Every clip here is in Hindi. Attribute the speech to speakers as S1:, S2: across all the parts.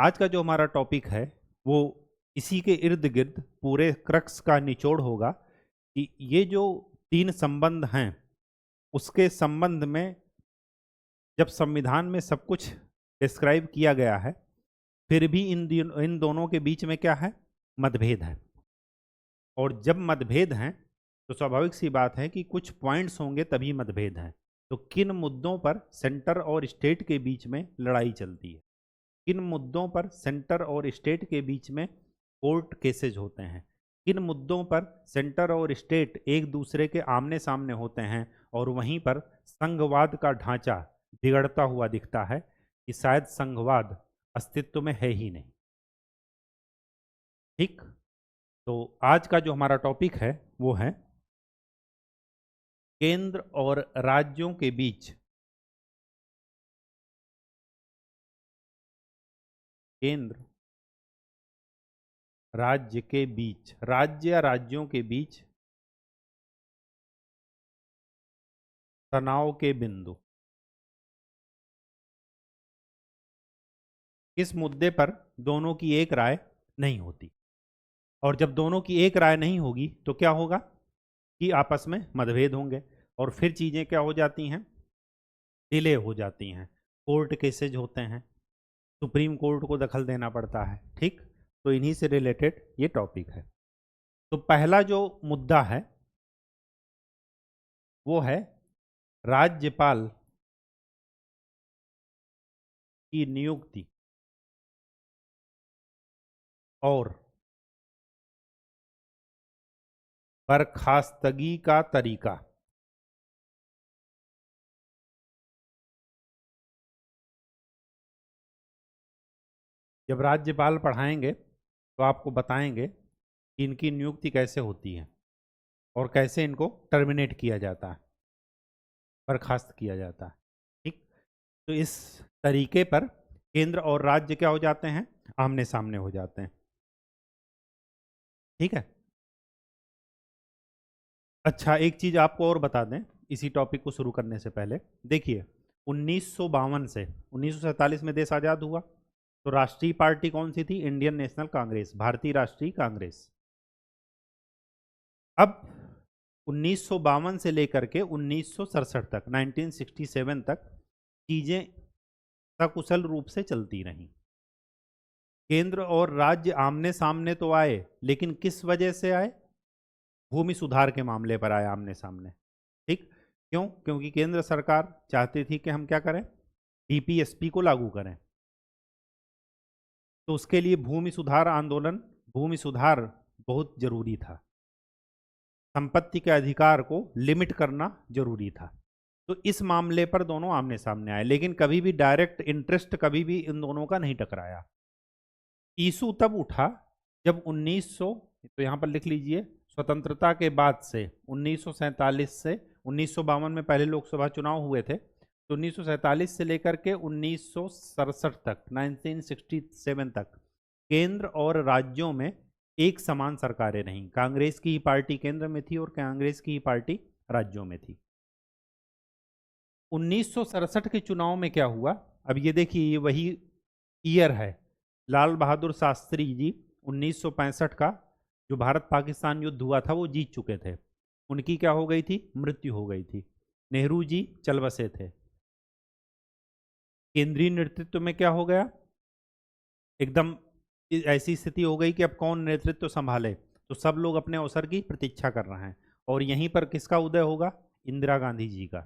S1: आज का जो हमारा टॉपिक है वो इसी के इर्द गिर्द पूरे क्रक्स का निचोड़ होगा कि ये जो तीन संबंध हैं उसके संबंध में जब संविधान में सब कुछ डिस्क्राइब किया गया है फिर भी इन दोनों के बीच में क्या है, मतभेद है। और जब मतभेद हैं तो स्वाभाविक सी बात है कि कुछ पॉइंट्स होंगे तभी मतभेद हैं। तो किन मुद्दों पर सेंटर और स्टेट के बीच में लड़ाई चलती है, किन मुद्दों पर सेंटर और स्टेट के बीच में कोर्ट केसेज होते हैं, किन मुद्दों पर सेंटर और स्टेट एक दूसरे के आमने सामने होते हैं और वहीं पर संघवाद का ढांचा बिगड़ता हुआ दिखता है कि शायद संघवाद अस्तित्व में है ही नहीं। ठीक, तो आज का जो हमारा टॉपिक है वो है केंद्र और राज्यों के बीच केंद्र राज्य के बीच राज्य या राज्यों के बीच तनाव के बिंदु। किस मुद्दे पर दोनों की एक राय नहीं होती, और जब दोनों की एक राय नहीं होगी तो क्या होगा कि आपस में मतभेद होंगे और फिर चीज़ें क्या हो जाती हैं, डिले हो जाती हैं, कोर्ट केसेज होते हैं, सुप्रीम कोर्ट को दखल देना पड़ता है। ठीक, तो इन्हीं से रिलेटेड ये टॉपिक है। तो पहला जो मुद्दा है वो है राज्यपाल की नियुक्ति और बर्खास्तगी का तरीका। जब राज्यपाल पढ़ाएंगे तो आपको बताएंगे कि इनकी नियुक्ति कैसे होती है और कैसे इनको टर्मिनेट किया जाता है, बर्खास्त किया जाता है। ठीक, तो इस तरीके पर केंद्र और राज्य क्या हो जाते हैं, आमने सामने हो जाते हैं। ठीक है, अच्छा एक चीज आपको और बता दें इसी टॉपिक को शुरू करने से पहले। देखिए 1952 से 1947 में देश आजाद हुआ तो राष्ट्रीय पार्टी कौन सी थी, इंडियन नेशनल कांग्रेस, भारतीय राष्ट्रीय कांग्रेस। अब 1952 से लेकर के 1967 तक 1967 तक चीजें सकुशल रूप से चलती रहीं। केंद्र और राज्य आमने सामने तो आए, लेकिन किस वजह से आए, भूमि सुधार के मामले पर आए आमने सामने। ठीक, क्यों, क्योंकि केंद्र सरकार चाहती थी कि हम क्या करें, डीपीएसपी को लागू करें। तो उसके लिए भूमि सुधार आंदोलन, भूमि सुधार बहुत जरूरी था, संपत्ति के अधिकार को लिमिट करना जरूरी था। तो इस मामले पर दोनों आमने सामने आए, लेकिन कभी भी डायरेक्ट इंटरेस्ट कभी भी इन दोनों का नहीं टकराया। इशू तब उठा जब 1900, तो यहाँ पर लिख लीजिए, स्वतंत्रता के बाद से 1947 से 1952 में पहले लोकसभा चुनाव हुए थे, तो 1947 से लेकर के 1967 तक 1967 तक केंद्र और राज्यों में एक समान सरकारें रहीं। कांग्रेस की ही पार्टी केंद्र में थी और कांग्रेस की ही पार्टी राज्यों में थी। 1967 के चुनाव में क्या हुआ, अब ये देखिए, ये वही ईयर है, लाल बहादुर शास्त्री जी 1965 का जो भारत पाकिस्तान युद्ध हुआ था वो जीत चुके थे, उनकी क्या हो गई थी, मृत्यु हो गई थी। नेहरू जी चल बसे थे। केंद्रीय नेतृत्व में क्या हो गया, एकदम ऐसी स्थिति हो गई कि अब कौन नेतृत्व संभाले, तो सब लोग अपने अवसर की प्रतीक्षा कर रहे हैं। और यहीं पर किसका उदय होगा, इंदिरा गांधी जी का।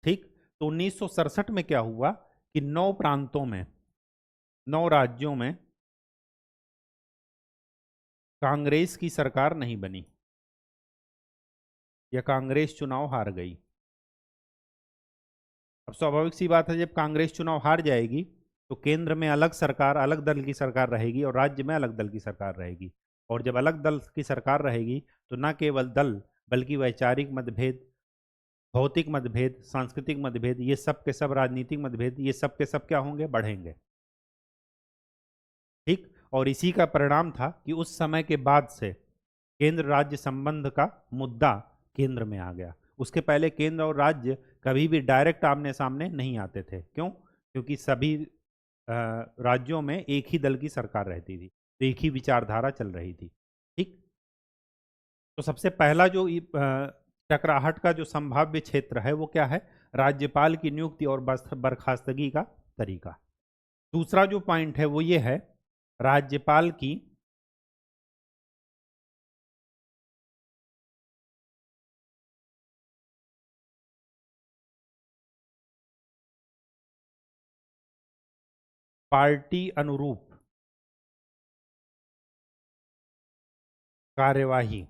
S1: ठीक, तो 1967 में क्या हुआ कि 9 प्रांतों में, 9 राज्यों में कांग्रेस की सरकार नहीं बनी या कांग्रेस चुनाव हार गई। अब स्वाभाविक सी बात है, जब कांग्रेस चुनाव हार जाएगी तो केंद्र में अलग सरकार, अलग दल की सरकार रहेगी और राज्य में अलग दल की सरकार रहेगी। और जब अलग दल की सरकार रहेगी तो न केवल दल बल्कि वैचारिक मतभेद, भौतिक मतभेद, सांस्कृतिक मतभेद, ये सब के सब राजनीतिक मतभेद, ये सब के सब क्या होंगे, बढ़ेंगे। ठीक, और इसी का परिणाम था कि उस समय के बाद से केंद्र राज्य संबंध का मुद्दा केंद्र में आ गया। उसके पहले केंद्र और राज्य कभी भी डायरेक्ट आमने सामने नहीं आते थे। क्यों, क्योंकि सभी राज्यों में एक ही दल की सरकार रहती थी, तो एक ही विचारधारा चल रही थी। ठीक। तो सबसे पहला जो टकराहट का जो संभाव्य क्षेत्र है वो क्या है? राज्यपाल की नियुक्ति और बर्खास्तगी का तरीका। दूसरा जो पॉइंट है वो ये है, राज्यपाल की पार्टी अनुरूप कार्यवाही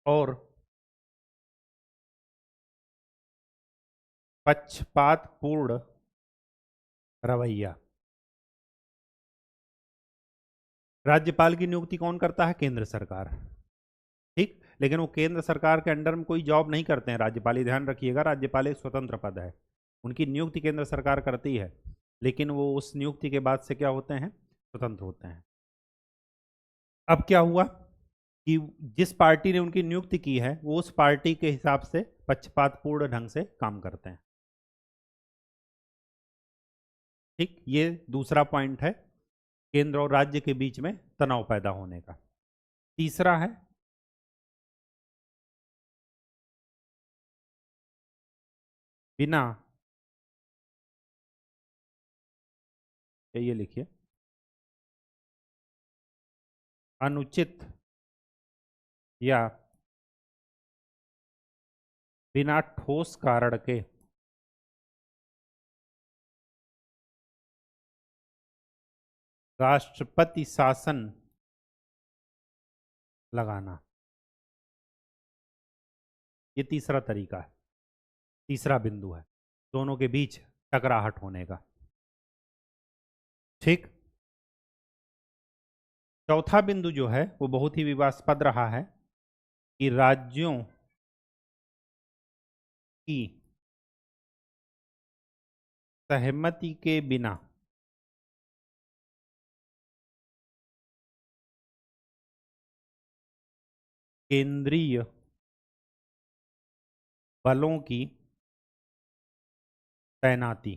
S1: और पक्षपातपूर्ण रवैया। राज्यपाल की नियुक्ति कौन करता है? केंद्र सरकार। ठीक। लेकिन वो केंद्र सरकार के अंडर में कोई जॉब नहीं करते हैं राज्यपाल, ये ध्यान रखिएगा। राज्यपाल एक स्वतंत्र पद है, उनकी नियुक्ति केंद्र सरकार करती है, लेकिन वो उस नियुक्ति के बाद से क्या होते हैं? स्वतंत्र होते हैं। अब क्या हुआ कि जिस पार्टी ने उनकी नियुक्ति की है वो उस पार्टी के हिसाब से पक्षपातपूर्ण ढंग से काम करते हैं। ठीक। ये दूसरा पॉइंट है केंद्र और राज्य के बीच में तनाव पैदा होने का। तीसरा है बिना, ये लिखिए, अनुचित या बिना ठोस कारण के राष्ट्रपति शासन लगाना। ये तीसरा तरीका है, तीसरा बिंदु है दोनों के बीच टकराहट होने का। ठीक। चौथा बिंदु जो है वो बहुत ही विवादास्पद रहा है कि राज्यों की सहमति के बिना केंद्रीय बलों की तैनाती,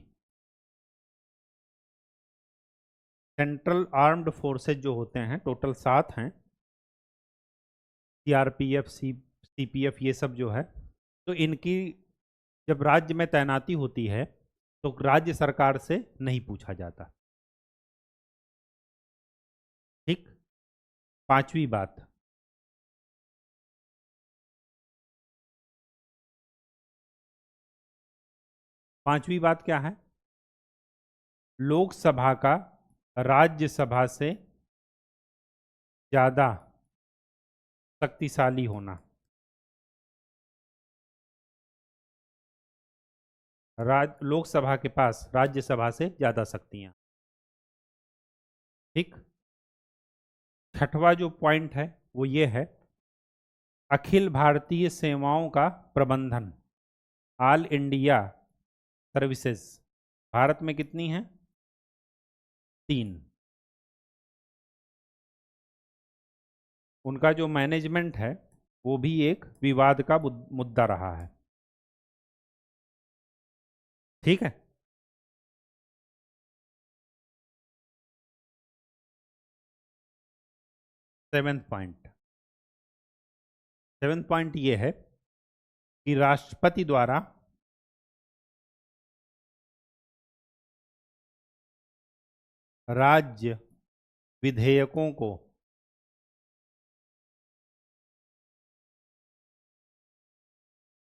S1: सेंट्रल आर्म्ड फोर्सेज जो होते हैं, टोटल 7 हैं, सीआरपीएफ, सीपीएफ, ये सब जो है, तो इनकी जब राज्य में तैनाती होती है तो राज्य सरकार से नहीं पूछा जाता। ठीक। पांचवी बात, पांचवी बात क्या है? लोकसभा का राज्यसभा से ज्यादा शक्तिशाली होना। लोकसभा के पास राज्यसभा से ज्यादा शक्तियां। ठीक। छठवां जो पॉइंट है वो ये है, अखिल भारतीय सेवाओं का प्रबंधन, ऑल इंडिया सर्विसेज। भारत में कितनी है? 3। उनका जो मैनेजमेंट है वो भी एक विवाद का मुद्दा रहा है। ठीक है। सेवेंथ पॉइंट ये है कि राष्ट्रपति द्वारा राज्य विधेयकों को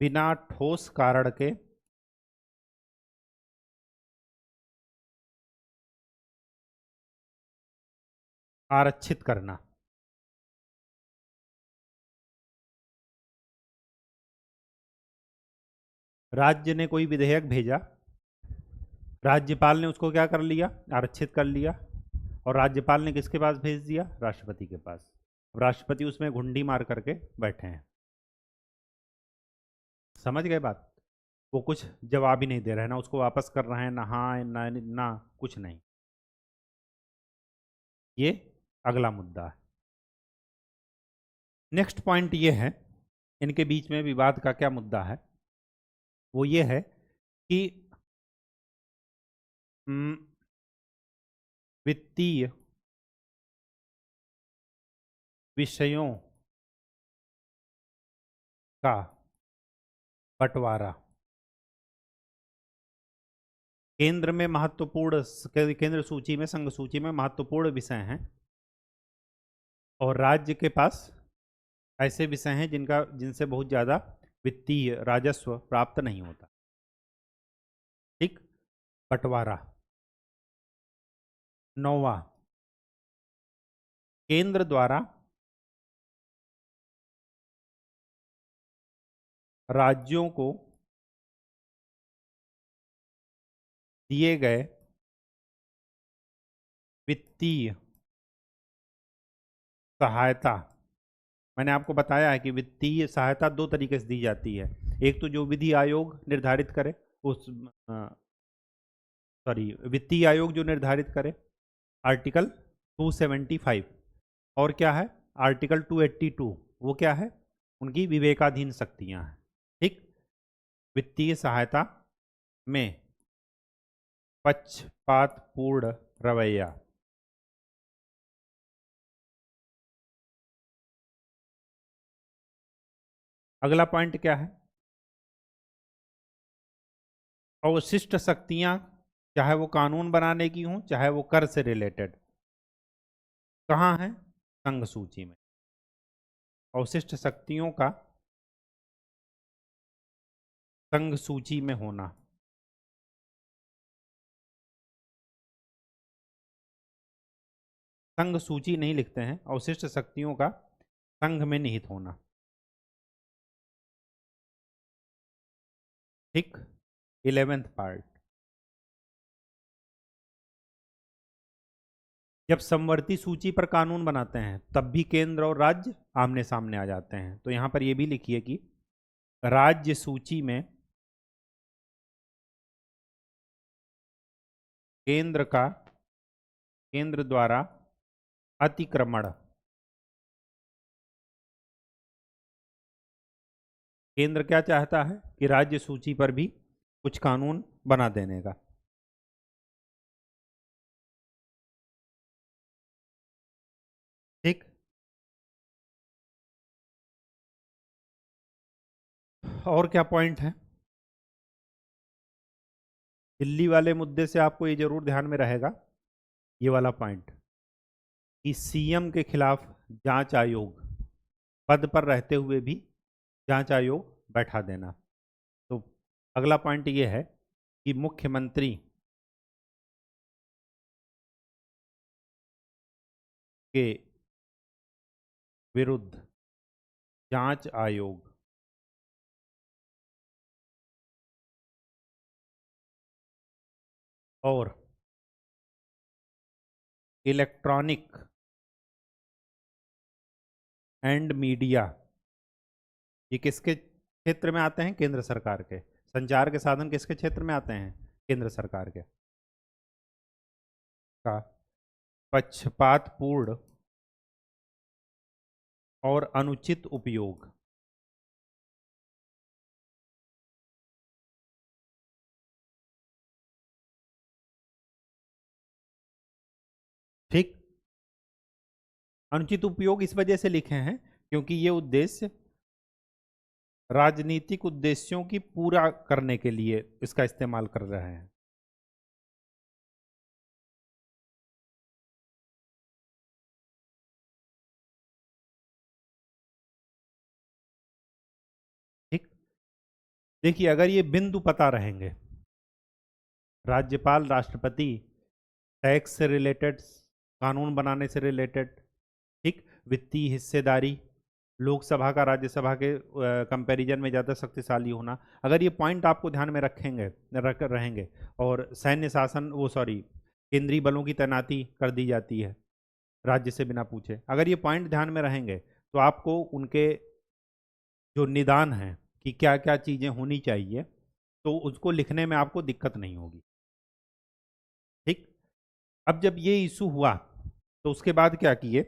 S1: बिना ठोस कारण के आरक्षित करना। राज्य ने कोई विधेयक भेजा, राज्यपाल ने उसको क्या कर लिया? आरक्षित कर लिया। और राज्यपाल ने किसके पास भेज दिया? राष्ट्रपति के पास। राष्ट्रपति उसमें घुंडी मार करके बैठे हैं। समझ गए बात? वो कुछ जवाब ही नहीं दे रहे हैं, ना उसको वापस कर रहे हैं, ना हाँ ना ना कुछ नहीं। ये अगला मुद्दा है। नेक्स्ट पॉइंट ये है, इनके बीच में विवाद का क्या मुद्दा है, वो ये है कि वित्तीय विषयों का बंटवारा केंद्र में महत्वपूर्ण, केंद्र सूची में, संघ सूची में महत्वपूर्ण विषय हैं और राज्य के पास ऐसे विषय हैं जिनसे बहुत ज्यादा वित्तीय राजस्व प्राप्त नहीं होता। ठीक, बंटवारा। 9वां, केंद्र द्वारा राज्यों को दिए गए वित्तीय सहायता। मैंने आपको बताया है कि वित्तीय सहायता दो तरीके से दी जाती है। एक तो जो विधि आयोग निर्धारित करे, उस वित्तीय आयोग जो निर्धारित करे, आर्टिकल 275, और क्या है आर्टिकल 282, वो क्या है, उनकी विवेकाधीन शक्तियां हैं। ठीक, वित्तीय सहायता में पक्षपातपूर्ण रवैया। अगला पॉइंट क्या है, अवशिष्ट शक्तियां, चाहे वो कानून बनाने की हों चाहे वो कर से रिलेटेड, कहाँ है, संघ सूची में। अवशिष्ट शक्तियों का संघ सूची में होना। संघ सूची नहीं लिखते हैं, अवशिष्ट शक्तियों का संघ में निहित होना। ठीक, 11th पार्ट, जब समवर्ती सूची पर कानून बनाते हैं तब भी केंद्र और राज्य आमने सामने आ जाते हैं। तो यहां पर यह भी लिखिए कि राज्य सूची में केंद्र द्वारा अतिक्रमण, केंद्र क्या चाहता है कि राज्य सूची पर भी कुछ कानून बना देने का। ठीक, और क्या पॉइंट है, दिल्ली वाले मुद्दे से आपको ये जरूर ध्यान में रहेगा, ये वाला पॉइंट कि सीएम के खिलाफ जांच आयोग, पद पर रहते हुए भी जांच आयोग बैठा देना। तो अगला पॉइंट ये है कि मुख्यमंत्री के विरुद्ध जांच आयोग और इलेक्ट्रॉनिक एंड मीडिया, ये किसके क्षेत्र में आते हैं, केंद्र सरकार के। संचार के साधन किसके क्षेत्र में आते हैं, केंद्र सरकार के। का पक्षपातपूर्ण और अनुचित उपयोग। ठीक, अनुचित उपयोग इस वजह से लिखे हैं क्योंकि ये उद्देश्य राजनीतिक उद्देश्यों की पूरा करने के लिए इसका इस्तेमाल कर रहे हैं। ठीक, देखिए अगर ये बिंदु पता रहेंगे, राज्यपाल राष्ट्रपति टैक्स से रिलेटेड, कानून बनाने से रिलेटेड, ठीक, वित्तीय हिस्सेदारी, लोकसभा का राज्यसभा के कंपैरिजन में ज़्यादा शक्तिशाली होना, अगर ये पॉइंट आपको ध्यान में रख रहेंगे और सैन्य शासन, वो सॉरी केंद्रीय बलों की तैनाती कर दी जाती है राज्य से बिना पूछे, अगर ये पॉइंट ध्यान में रहेंगे तो आपको उनके जो निदान हैं कि क्या क्या चीज़ें होनी चाहिए, तो उसको लिखने में आपको दिक्कत नहीं होगी। ठीक, अब जब ये इशू हुआ तो उसके बाद क्या किए,